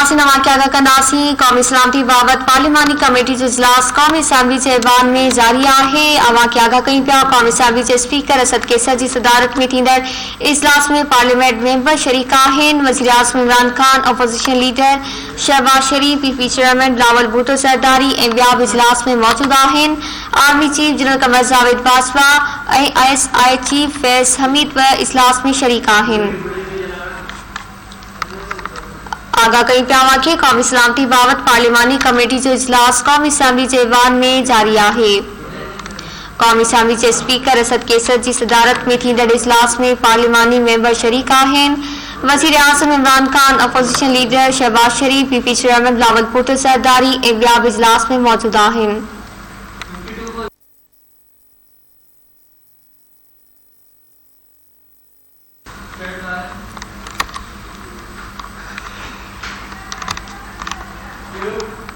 नाज़रीन वाक़िया का नासी कौमी सलामती बाबत पार्लिमानी कमेटी जो इजलास कौमी असम्बली जे ऐवान में जारी है। वाक़िया कई पिया कौमी असम्बली जे स्पीकर असद कैसर की सदारत में थींदड़ इजलास में पार्लियामेंट मेंबर शरीक आहिनि। वज़ीर आज़म इमरान खान, अपोजिशन लीडर शहबाज शरीफ, पीपी चेयरमैन बिलावल भुट्टो ज़रदारी ऐं ॿिया बि इजलास में मौजूद आहिनि। Army chief general Qamar Javed Bajwa ऐं ISI चीफ फैज़ हमीद बि इजलास में शरीक आहिनि। आगाह कई पिया वाक़िया कौमी सलामती बाबत पार्लिमानी कमेटी जो इजलास कौमी असम्बली जे ऐवान में जारी है। कौमी असम्बली जे स्पीकर असद कैसर की सदारत में थींदड़ इजलास में पार्लिमानी मेंबर शरीक आहिनि। वज़ीर आज़म इमरान खान, अपोजिशन लीडर शहबाज शरीफ, पीपी चेयरमैन बिलावल भुट्टो ज़रदारी ऐं ॿिया बि इजलास में मौजूद आहिनि।